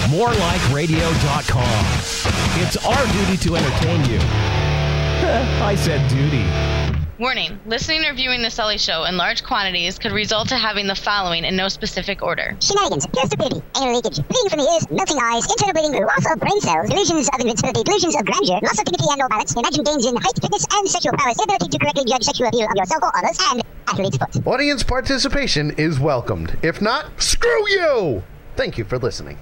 morelikeradio.com. It's our duty to entertain you. I said duty. Warning, listening or viewing The Sully Show in large quantities could result in having the following in no specific order: shenanigans, pure stupidity, anal leakage, bleeding from the ears, melting eyes, internal bleeding, loss of brain cells, delusions of invincibility, delusions of grandeur, loss of dignity and or balance, imagined gains in height, fitness, and sexual powers, inability to correctly judge sexual appeal of yourself or others, and athlete's foot. Audience participation is welcomed. If not, screw you! Thank you for listening.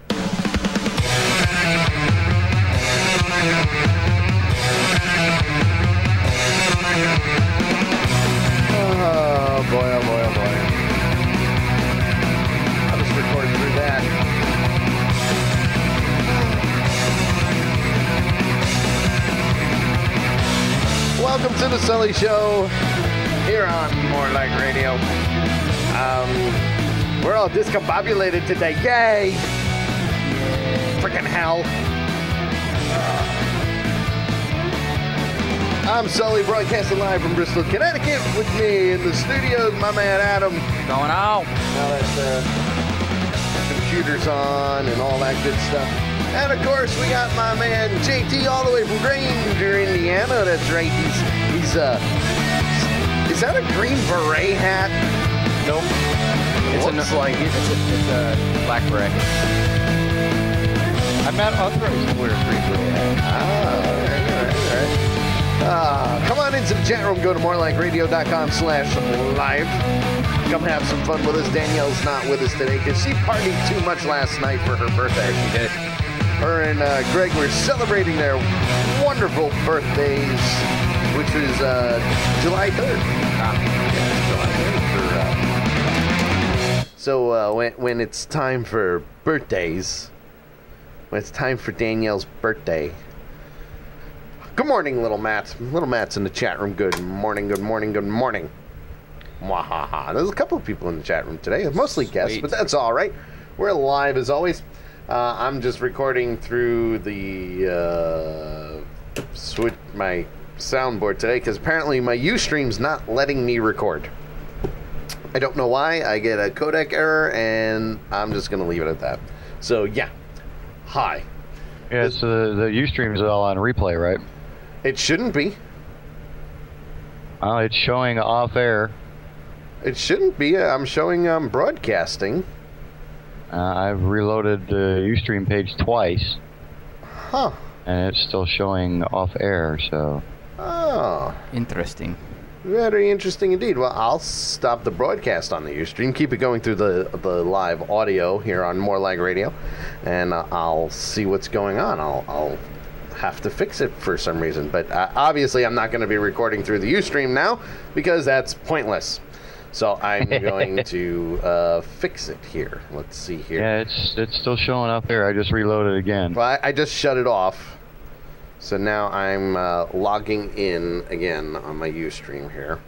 Oh boy, oh boy, oh boy. I'll just record through that. Welcome to the Sully Show here on More Like Radio. We're all discombobulated today. Yay! Freaking hell. I'm Sully, broadcasting live from Bristol, Connecticut. With me in the studios, my man Adam. Going on. Now that computer's on and all that good stuff. And of course, we got my man JT all the way from Granger, Indiana. That's right. He's is that a green beret hat? Nope. It's a black beret. I'm not authorized to wear a green beret hat. All right. Come on into the chat room. Go to morelikeradio.com/live. Come have some fun with us. Danielle's not with us today because she partied too much last night for her birthday. She did. Her and Greg were celebrating their wonderful birthdays, which was July 3rd. July 3rd. So when it's time for birthdays, when it's time for Danielle's birthday. Good morning, Little Matt. Little Matt's in the chat room. Good morning, good morning, good morning. Mwahaha. There's a couple of people in the chat room today. Mostly guests, but that's all right. We're live as always. I'm just recording through the my soundboard today because apparently my Ustream's not letting me record. I don't know why. I get a codec error, and I'm just going to leave it at that. So, yeah. Hi. Yeah, so the Ustream is all on replay, right? It shouldn't be. Oh, it's showing off air. It shouldn't be. I'm showing broadcasting. I've reloaded the Ustream page twice. Huh. And it's still showing off air, so... Oh. Interesting. Very interesting indeed. Well, I'll stop the broadcast on the Ustream, keep it going through the live audio here on More Like Radio, and I'll see what's going on. I'll have to fix it for some reason, but obviously I'm not going to be recording through the Ustream now because that's pointless. So I'm going to fix it here. Let's see here. Yeah, it's still showing up there. I just reloaded again. Well, I just shut it off. So now I'm logging in again on my Ustream here.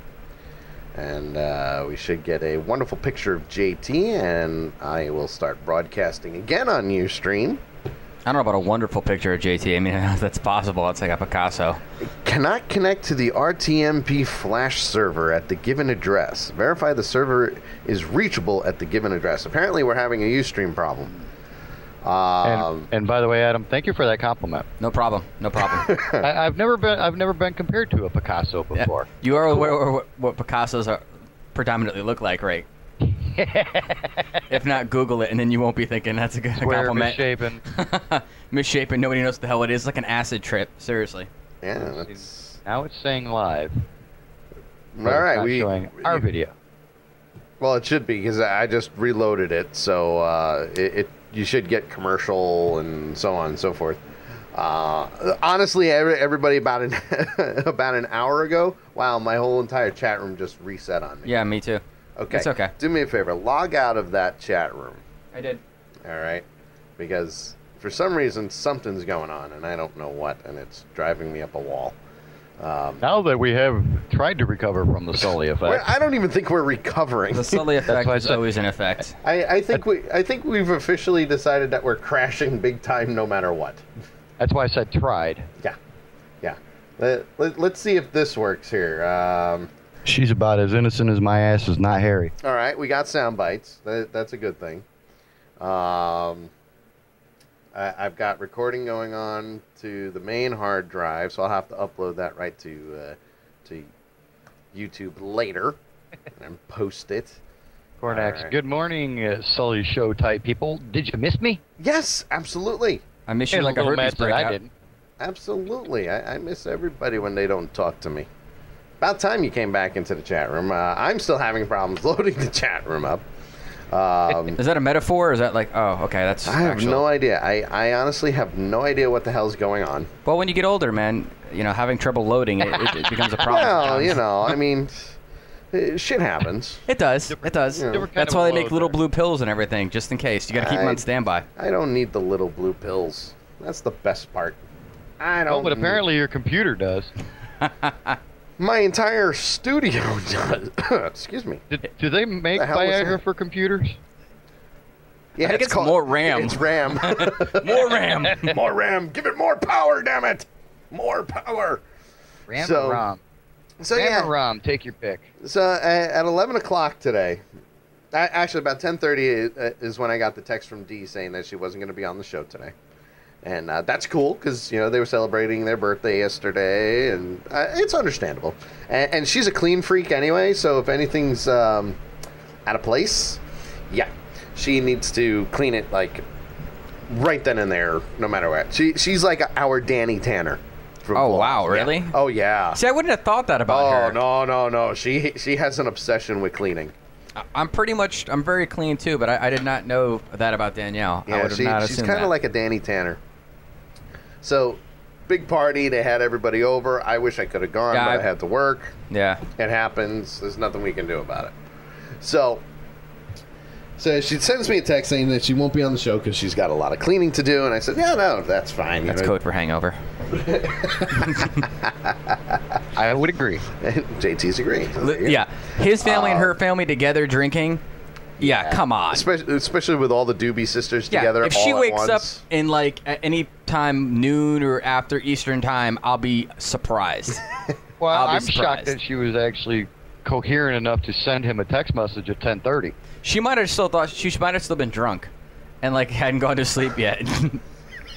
And we should get a wonderful picture of JT, and I will start broadcasting again on Ustream. I don't know about a wonderful picture of JT. I mean, if that's possible. It's like a Picasso. Cannot connect to the RTMP flash server at the given address. Verify the server is reachable at the given address. Apparently, we're having a Ustream problem. And by the way, Adam, thank you for that compliment. No problem. No problem. I've never been compared to a Picasso before. Yeah. You are aware of what Picassos predominantly look like, right? If not, Google it, and then you won't be thinking that's a good compliment. Misshapen. Misshapen. Nobody knows what the hell it is. It's like an acid trip. Seriously. Yeah. That's... Now it's saying live. All right, we showing our video. Well, it should be because I just reloaded it, so you should get commercial and so on and so forth. Honestly, everybody about an hour ago. Wow, my whole entire chat room just reset on me. Yeah, me too. Okay. It's okay. Do me a favor. Log out of that chat room. I did. All right. Because for some reason, something's going on, and I don't know what, and it's driving me up a wall. Now that we have tried to recover from the Sully effect. I don't even think we're recovering. The Sully effect is always in effect. I think we've officially decided that we're crashing big time no matter what. That's why I said tried. Yeah. Let's see if this works here. She's about as innocent as my ass is not hairy. All right, we got sound bites. That's a good thing. I I've got recording going on to the main hard drive, so I'll have to upload that right to YouTube later and post it. Cornax, Right. good morning, Sully Show type people. Did you miss me? Yes, absolutely. I miss you And like a little herpes Matt said I breakout. didn't. Absolutely. I miss everybody when they don't talk to me. About time you came back into the chat room. I'm still having problems loading the chat room up. Is that a metaphor, or is that like, oh, okay, that's I have actual? no idea. I honestly have no idea what the hell's going on. Well, when you get older, man, having trouble loading, it becomes a problem. Well, I mean, shit happens. It does. It does. Yeah. That's why they make little blue pills and everything, just in case. You got to keep them on standby. I don't need the little blue pills. That's the best part. I don't. Oh, but apparently your computer does. My entire studio does. Excuse me. Do they make The hell was Viagra that? for computers? Yeah, I think it's more RAM. It's RAM. More RAM. More RAM. Give it more power, damn it. More power. RAM So- or ROM? So RAM yeah. or ROM? Take your pick. So at 11 o'clock today, actually about 10:30 is when I got the text from Dee saying that she wasn't going to be on the show today. And that's cool because, they were celebrating their birthday yesterday, and it's understandable. And she's a clean freak anyway, so if anything's out of place, yeah, she needs to clean it, like, right then and there, no matter what. She's like our Danny Tanner. From Oh, Vlogs. wow, really? Yeah. Oh, yeah. See, I wouldn't have thought that about her. No. She has an obsession with cleaning. I'm very clean too, but I did not know that about Danielle. I Yeah, would have not she's assumed kind that. of like a Danny Tanner. So, big party. They had everybody over. I wish I could have gone, Yeah, but I had to work. Yeah. It happens. There's nothing we can do about it. So she sends me a text saying that she won't be on the show because she's got a lot of cleaning to do. And I said, yeah, no, that's fine. That's code for hangover. I would agree. JT's agreeing. Yeah. His family and her family together drinking. Yeah, come on. Especially with all the Doobie sisters Yeah, together. if she all at wakes up once. in like at any time noon or after Eastern time, I'll be surprised. Well, I'll be I'm surprised. shocked that she was actually coherent enough to send him a text message at 10:30. She might have still been drunk, and like hadn't gone to sleep yet.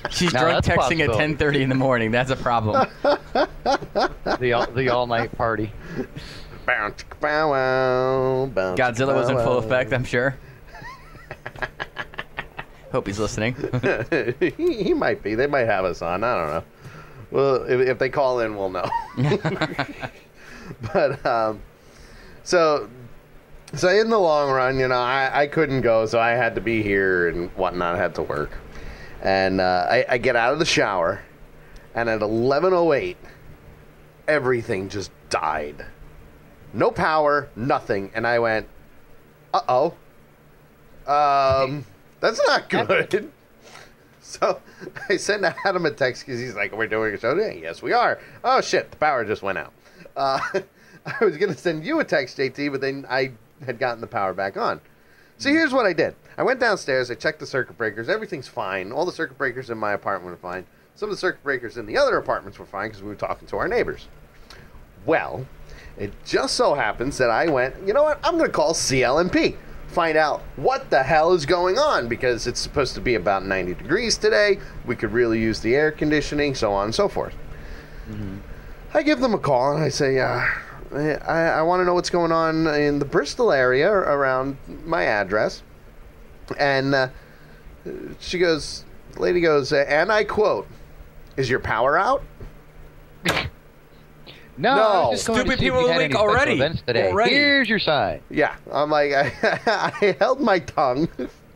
She's Now, drunk that's a texting at possibility. 10:30 in the morning. That's a problem. The all night party. Godzilla was in full effect, I'm sure. Hope he's listening. he might be. They might have us on. I don't know. Well, if they call in, we'll know. But so in the long run, I couldn't go, so I had to be here and whatnot. I had to work, and I get out of the shower, and at 11:08, everything just died. No power, nothing, and I went, uh-oh. That's not good. So I sent Adam a text because he's like, we're doing a show today? Yes, we are. Oh, shit, the power just went out. I was going to send you a text, JT, but then I had gotten the power back on. So here's what I did. I went downstairs, I checked the circuit breakers. Everything's fine. All the circuit breakers in my apartment are fine. Some of the circuit breakers in the other apartments were fine because we were talking to our neighbors. Well, it just so happens that I went, you know what, I'm going to call CLNP. Find out what the hell is going on, because it's supposed to be about 90 degrees today. We could really use the air conditioning, so on and so forth. Mm-hmm. I give them a call and I say, I want to know what's going on in the Bristol area around my address. And the lady goes, and I quote, "Is your power out?" No, I was just going Stupid to see if people you of had the any week special already. events today. Already. Here's your sign. Yeah, I'm like, I held my tongue.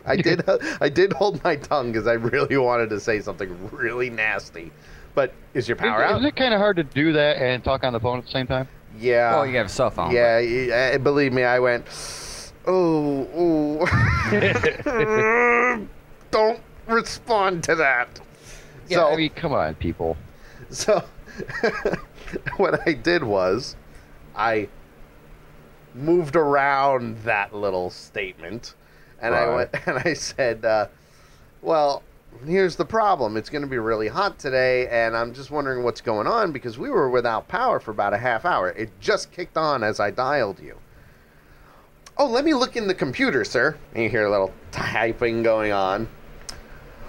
I did hold my tongue because I really wanted to say something really nasty. But is your power out? Isn't it kind of hard to do that and talk on the phone at the same time? Yeah. Well, you have a cell phone. Yeah, believe me, I went, oh. Don't respond to that. Yeah, So, I mean, come on, people. So what I did was I moved around that little statement, and I went and I said, well, here's the problem. It's going to be really hot today, and I'm just wondering what's going on because we were without power for about a half hour. It just kicked on as I dialed you. Oh, let me look in the computer, sir. And you hear a little typing going on.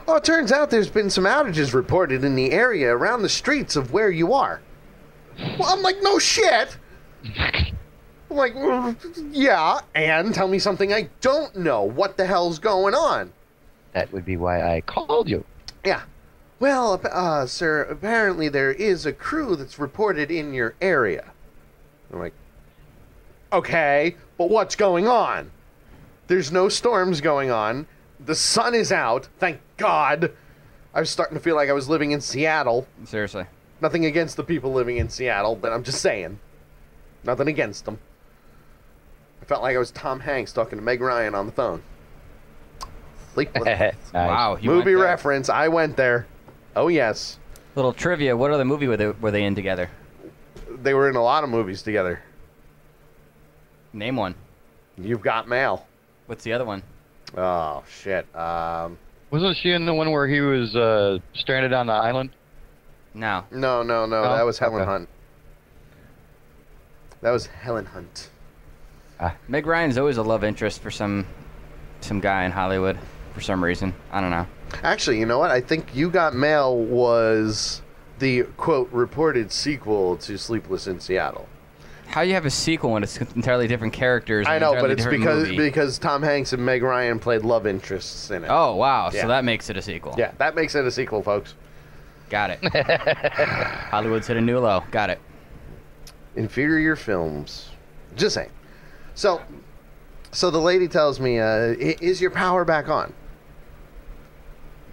Oh, it turns out there's been some outages reported in the area around the streets of where you are. Well, I'm like, no shit. I'm like, yeah, and tell me something I don't know. What the hell's going on? That would be why I called you. Yeah. Well, sir, apparently there is a crew that's reported in your area. I'm like, okay, but what's going on? There's no storms going on. The sun is out, thank God. I was starting to feel like I was living in Seattle. Seriously. Nothing against the people living in Seattle, but I'm just saying. Nothing against them. I felt like I was Tom Hanks talking to Meg Ryan on the phone. Nice. Wow. You Movie went there. reference. I went there. Oh, yes. Little trivia. What other movie were they in together? They were in a lot of movies together. Name one. You've Got Mail. What's the other one? Oh, shit. Wasn't she in the one where he was stranded on the island? No. No. No? That was Helen Okay. Hunt. That was Helen Hunt. Meg Ryan's always a love interest for some guy in Hollywood for some reason. I don't know. Actually, you know what? I think You Got Mail was the, quote, reported sequel to Sleepless in Seattle. How do you have a sequel when it's entirely different characters? I and know, entirely but it's different because Tom Hanks and Meg Ryan played love interests in it. Oh, wow. Yeah. So that makes it a sequel. Yeah, that makes it a sequel, folks. Got it. Hollywood's hit a new low. Got it. Inferior films. Just saying. So the lady tells me, is your power back on?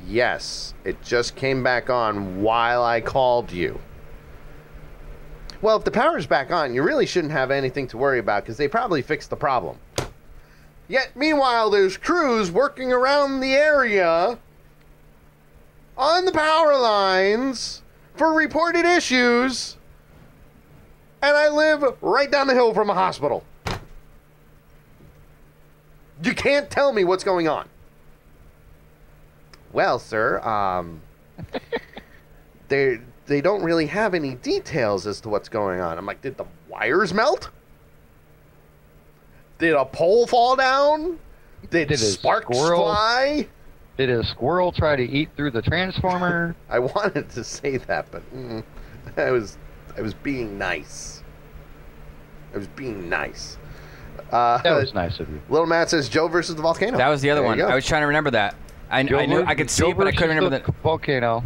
Yes, it just came back on while I called you. Well, if the power's back on, you really shouldn't have anything to worry about because they probably fixed the problem. Yet, meanwhile, there's crews working around the area on the power lines for reported issues, and I live right down the hill from a hospital. You can't tell me what's going on. Well, sir, they don't really have any details as to what's going on. I'm like, did the wires melt? Did a pole fall down? Did sparks fly? Did a squirrel try to eat through the transformer? I wanted to say that, but I was being nice. I was being nice. That was nice of you. Little Matt says Joe versus the volcano. That was the other There one. you go. I was trying to remember that. I knew I could see it, but I couldn't remember the Volcano,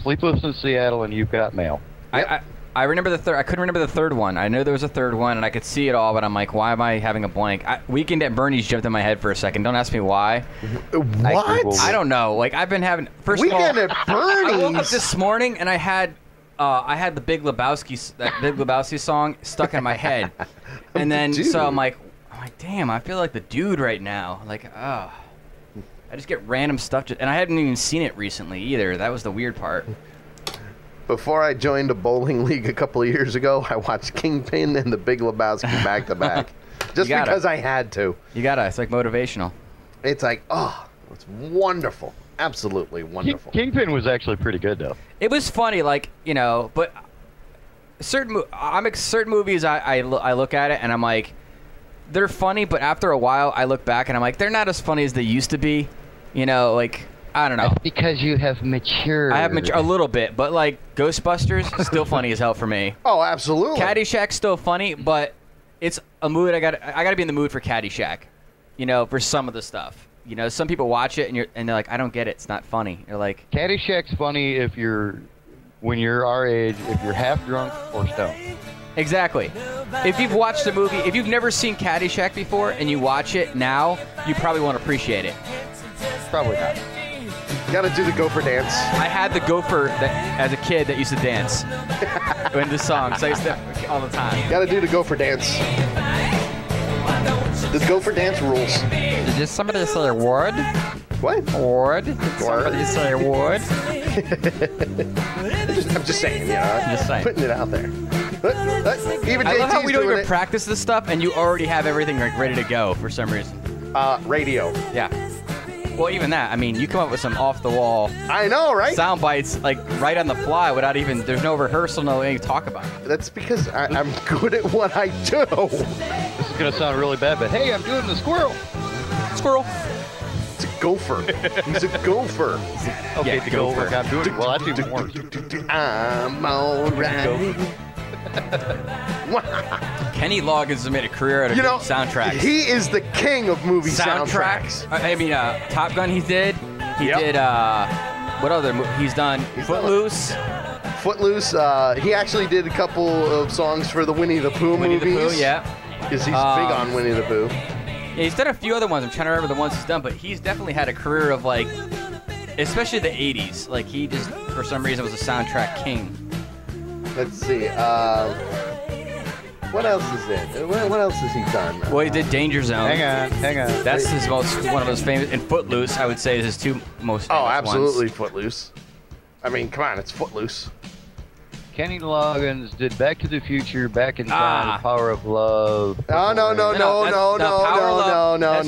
Sleepless in Seattle, and You've Got Mail. I remember the third. I couldn't remember the third one. I knew there was a third one, and I could see it all, but I'm like, why am I having a blank? Weekend at Bernie's jumped in my head for a second. Don't ask me why. What? I don't know. Like, I've been having. First Weekend of all, at Bernie's. I woke up this morning and I had the Big Lebowski song stuck in my head, and then Dude. so I'm like, damn, I feel like the dude right now. Like, I just get random stuff, and I hadn't even seen it recently either. That was the weird part. Before I joined a bowling league a couple of years ago, I watched Kingpin and The Big Lebowski back to back, just because I had to. You gotta. It's like motivational. It's like, it's wonderful, absolutely wonderful. Kingpin was actually pretty good, though. It was funny, like, but certain movies I look at it and I'm like, they're funny, but after a while I look back and I'm like, they're not as funny as they used to be. Like, I don't know. That's because you have matured. I have matured a little bit, but like Ghostbusters, still funny as hell for me. Oh, absolutely. Caddyshack's still funny, but it's a mood I gotta be in the mood for Caddyshack. For some of the stuff. Some people watch it and they're like, I don't get it. It's not funny. You're like, Caddyshack's funny when you're our age, if you're half drunk or stoned. Exactly. If you've watched the movie, if you've never seen Caddyshack before and you watch it now, you probably won't appreciate it. Probably not. You gotta do the gopher dance. I had the gopher as a kid that used to dance in the song, so I used to all the time. You gotta do the gopher dance. The gopher dance rules. Did somebody say a word? What? Word? Did somebody say a word? I'm just saying, Just saying. Putting it out there. Even I love how JT's we don't doing even it. practice this stuff, and you already have everything ready to go for some reason. Radio. Yeah. Well, even that. I mean, you come up with some off-the-wall I know, right? sound bites, like, right on the fly without even... There's no rehearsal, no anything to talk about. That's because I'm good at what I do. This is going to sound really bad, but hey, I'm doing the squirrel. Squirrel. gopher. He's a gopher. Okay, Yeah, to go go for work it. out doing it. Well, that's even worse. I'm alright. Kenny Loggins has made a career out of soundtracks. He is the king of movie soundtracks. I mean, Top Gun he did. He did, what other he's done? Footloose. Footloose. He actually did a couple of songs for the Winnie the Pooh Winnie movies. the Pooh, yeah. Because he's big on Winnie the Pooh. Yeah, he's done a few other ones. I'm trying to remember the ones he's done, but he's definitely had a career of, like, especially the 80s. Like, he just, for some reason, was a soundtrack king. Let's see. What else is it? What else has he done? Well, he did Danger Zone. Hang on. That's one of his famous. And Footloose, I would say, is his two most famous absolutely, ones. Footloose. I mean, come on, it's Footloose. Kenny Loggins did Back to the Future, Back in Time, Power of Love. No. That's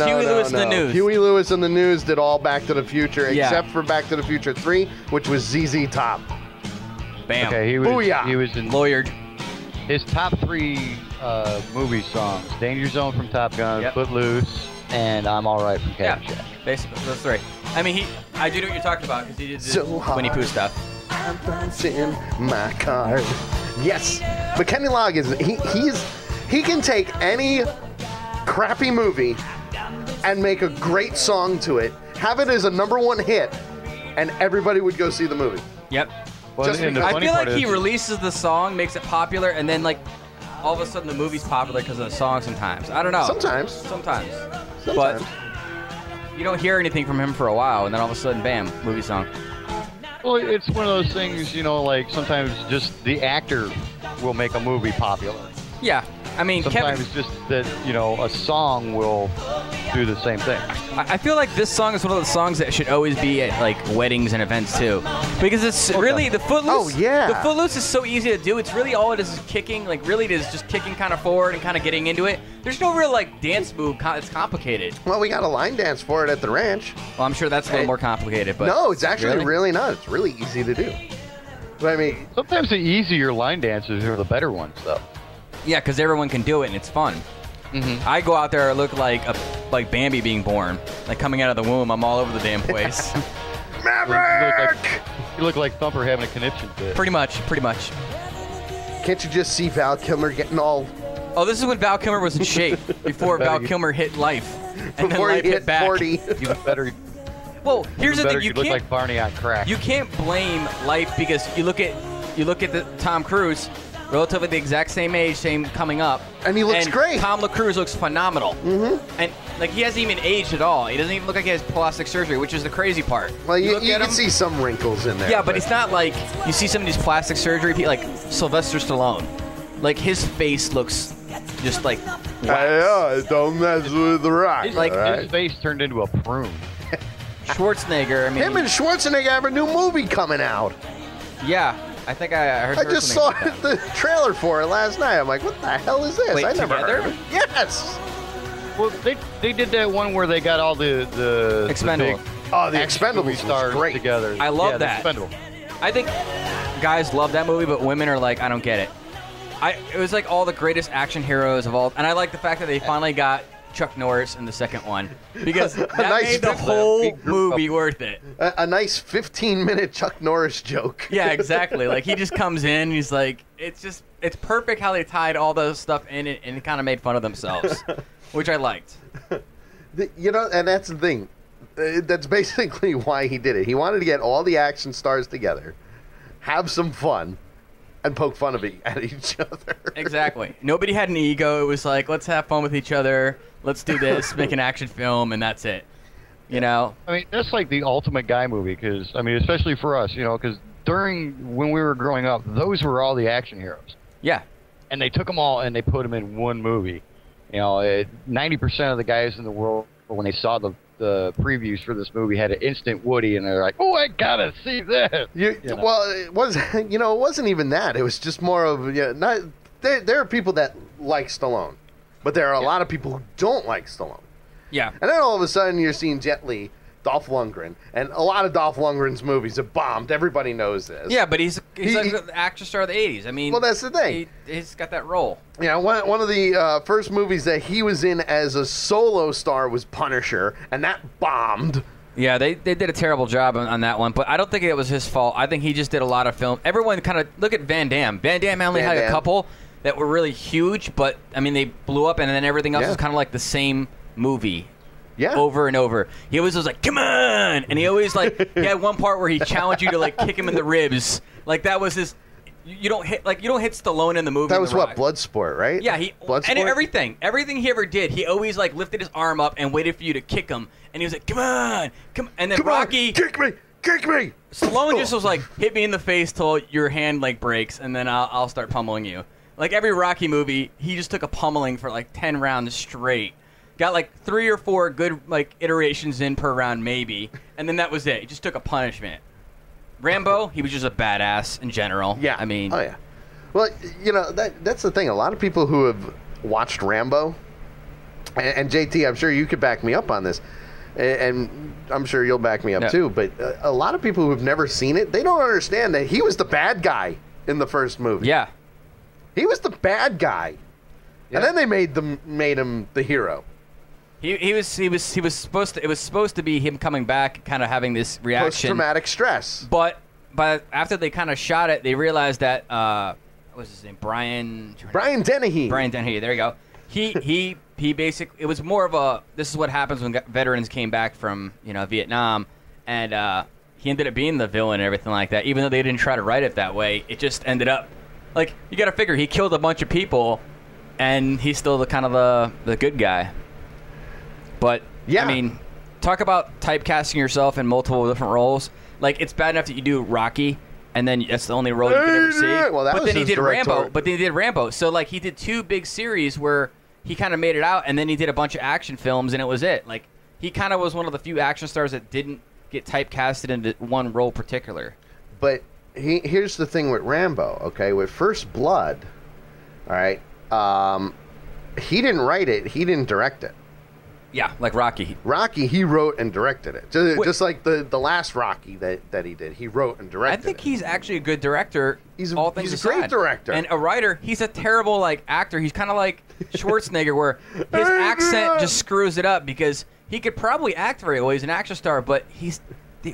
Huey Lewis and the News. Huey Lewis and the News did all Back to the Future, except for Back to the Future 3, which was ZZ Top. Bam. Okay, he was in Lawyered. his top 3 movie songs: Danger Zone from Top Gun, Footloose, and I'm Alright from Caddyshack. Yeah, basically those 3. I mean, I do know what you're talking about because he did So the Winnie Pooh stuff. I'm bouncing my card. Yes, but Kenny Loggins, he can take any crappy movie and make a great song to it, have it as a #1 hit, and everybody would go see the movie. Yep. Well, Just and the I funny feel part like he is- releases the song, makes it popular, and then, like, all of a sudden the movie's popular because of the song sometimes. I don't know. Sometimes. But you don't hear anything from him for a while, and then all of a sudden, bam, movie song. Well, it's one of those things, like sometimes just the actor will make a movie popular. Yeah. I mean, Sometimes it's just that, a song will do the same thing. I feel like this song is one of the songs that should always be at, like, weddings and events, too. Because it's really, the Footloose. Oh, yeah. The Footloose is so easy to do. It's really all it is kicking. Like, really it is just kicking kind of forward and kind of getting into it. There's no real, like, dance move. It's complicated. Well, we got a line dance for it at the ranch. Well, I'm sure that's a little more complicated, but... No, it's actually really not. It's really easy to do. But I mean... Sometimes the easier line dances are the better ones, though. Yeah, because everyone can do it, and it's fun. Mm-hmm. I go out there and look like Bambi being born. Like, coming out of the womb, I'm all over the damn place. Maverick! You look like Thumper having a conniption fit. Pretty much. Can't you just see Val Kilmer getting all... Oh, this is when Val Kilmer was in shape, before Val Kilmer hit life. And Before then he life hit back. 40. You better. Well, here's the thing: You look like Barney on crack. You can't blame life because you look at the Tom Cruise, relatively the exact same age, same coming up, And he looks great. Tom Cruise looks phenomenal, and like he hasn't even aged at all. He doesn't even look like he has plastic surgery, which is the crazy part. Well, you look can at him, see some wrinkles in there. yeah, but it's not like you see some of these plastic surgery people, like Sylvester Stallone. Like his face looks just like wax. Don't mess with the rock. His face turned into a prune. Schwarzenegger. I mean, Him and Schwarzenegger have a new movie coming out. yeah, I think I heard. I just saw something about that. the trailer for it last night. I'm like, what the hell is this? Wait, I never together? heard of it. Yes. Well, they did that one where they got all the Expendables. big Oh, the action Expendables movie was stars great. together. I love the that. Expendables. I think guys love that movie, but women are like, I don't get it. It was like all the greatest action heroes of all, and I like the fact that they finally got Chuck Norris in the second one because that nice made the big whole group movie worth it. A nice 15-minute Chuck Norris joke. Yeah, exactly. Like he just comes in, and he's like, it's perfect how they tied all those stuff in it and kind of made fun of themselves, which I liked. And that's the thing. That's basically why he did it. He wanted to get all the action stars together, have some fun, and poke fun at each other. Exactly. Nobody had an ego. It was like, let's have fun with each other. Let's do this, make an action film, and that's it. You know? I mean, that's like the ultimate guy movie because, I mean, especially for us, because when we were growing up, those were all the action heroes. Yeah. And they took them all and they put them in one movie. 90% of the guys in the world, when they saw the previews for this movie, had an instant Woody, and they're like, "Oh, I gotta see this." Well, it was it wasn't even that. It was just more of there are people that like Stallone, but there are a lot of people who don't like Stallone. Yeah. And then all of a sudden you're seeing Jet Li, Dolph Lundgren, and a lot of Dolph Lundgren's movies have bombed. Everybody knows this. Yeah, but he's like the action star of the 80s. I mean, well, that's the thing. He's got that role. Yeah, one of the first movies that he was in as a solo star was Punisher, and that bombed. Yeah, they did a terrible job on that one, but I don't think it was his fault. I think he just did a lot of film. Everyone kind of look at Van Damme. Van Damme only had a couple that were really huge, but I mean they blew up, and then everything else was kind of like the same movie. Yeah. Over and over. He always was like, "Come on!" And he always like he had one part where he challenged you to like kick him in the ribs. Like that was his. You don't hit Stallone in the movie. That was what Bloodsport, right? Yeah, Bloodsport? And everything he ever did, he always like lifted his arm up and waited for you to kick him, and he was like, "Come on, come!" And then come Rocky, on, kick me. Stallone just was like, "Hit me in the face till your hand like breaks, and then I'll start pummeling you." Like every Rocky movie, he just took a pummeling for like 10 rounds straight. Got like 3 or 4 good like iterations in per round maybe, and then that was it. He just took a punishment. Rambo, he was just a badass in general. Yeah. I mean. Oh, yeah. Well, you know, that's the thing. A lot of people who have watched Rambo, and JT, I'm sure you could back me up on this, and I'm sure you'll back me up too, but a lot of people who have never seen it, they don't understand that he was the bad guy in the first movie. Yeah. He was the bad guy. Yeah. And then they made him the hero. He was supposed to. It was supposed to be him coming back, kind of having this reaction, post-traumatic stress. But after they kind of shot it, they realized that what was his name? Brian Dennehy. Brian Dennehy. There you go. He basically, it was more of a, this is what happens when veterans came back from Vietnam, and he ended up being the villain and everything like that. Even though they didn't try to write it that way, it just ended up like, you got to figure he killed a bunch of people, and he's still the good guy. But, yeah. I mean, talk about typecasting yourself in multiple different roles. Like, it's bad enough that you do Rocky, and then that's the only role you could ever see. Well, that but was then he his did director. Rambo. But then he did Rambo. So, like, he did 2 big series where he kind of made it out, and then he did a bunch of action films, and it was it. Like, he kind of was one of the few action stars that didn't get typecasted into one role particular. But here's the thing with Rambo, okay? With First Blood, all right, he didn't write it. He didn't direct it. Yeah, like Rocky. Rocky, he wrote and directed it. Just like the last Rocky that he did. He wrote and directed it. I think he's actually a good director. He's a great director. And a writer. He's a terrible actor. He's kind of like Schwarzenegger, where his accent just screws it up, because he could probably act very well. He's an action star, but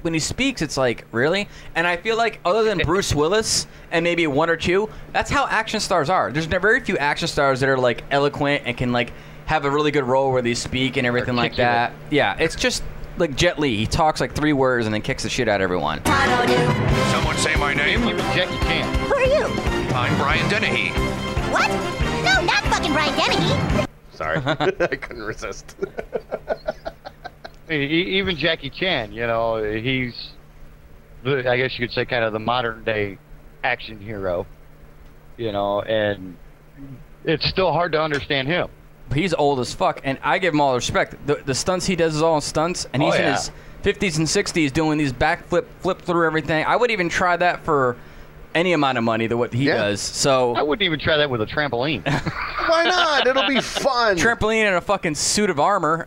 when he speaks, it's like, really? And I feel like other than Bruce Willis and maybe 1 or 2, that's how action stars are. There's very few action stars that are like eloquent and can like have a really good role where they speak and everything like that. Yeah, it's just like Jet Li. He talks like 3 words and then kicks the shit out of everyone. Someone say my name. Even Jackie Chan. Who are you? I'm Brian Dennehy. What? No, not fucking Brian Dennehy. Sorry, I couldn't resist. Even Jackie Chan, he's, I guess you could say, kind of the modern day action hero, and it's still hard to understand him. He's old as fuck, and I give him all the respect. The stunts he does is all stunts, and he's in his 50s and 60s doing these flip through everything. I would even try that for any amount of money than what he does. So I wouldn't even try that with a trampoline. Why not? It'll be fun. Trampoline in a fucking suit of armor.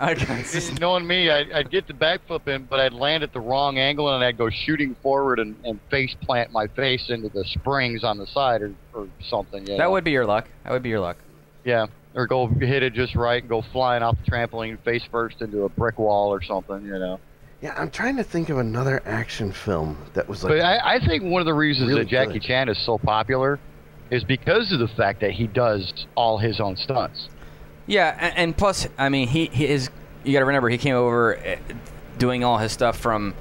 Knowing me, I'd get the backflip in, but I'd land at the wrong angle, and I'd go shooting forward and face plant my face into the springs on the side or something. That would be your luck. Yeah. Or go hit it just right and go flying off the trampoline face first into a brick wall or something, Yeah, I'm trying to think of another action film that was like. But I think one of the reasons really that Jackie Chan is so popular is because of the fact that he does all his own stunts. Yeah, and plus, I mean, he is. You got to remember, he came over doing all his stuff from,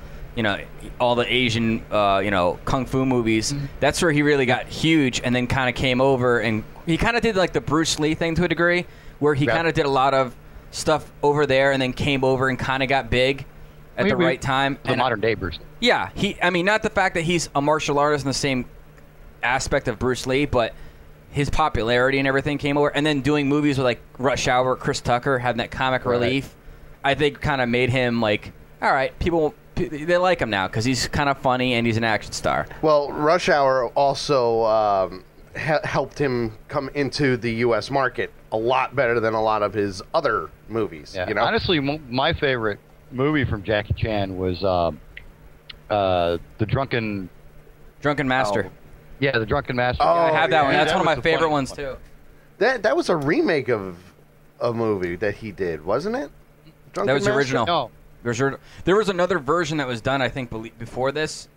all the Asian, kung fu movies. Mm-hmm. That's where he really got huge, and then kind of came over, and he kind of did like the Bruce Lee thing to a degree, where he kind of did a lot of stuff over there, and then came over and kind of got big at the right time. The modern day Bruce Lee. Yeah, not the fact that he's a martial artist in the same aspect of Bruce Lee, but his popularity and everything came over, and then doing movies with like Rush Hour, Chris Tucker, having that comic relief, I think kind of made him like, all right, they like him now because he's kind of funny and he's an action star. Well, Rush Hour also helped him come into the U.S. market a lot better than a lot of his other movies. Yeah. Honestly, my favorite movie from Jackie Chan was the Drunken Master. Oh, yeah, the Drunken Master. Oh, I have that one. That's one of my favorite ones too. That was a remake of a movie that he did, wasn't it? That was the original. No, There was another version that was done, I think, before this,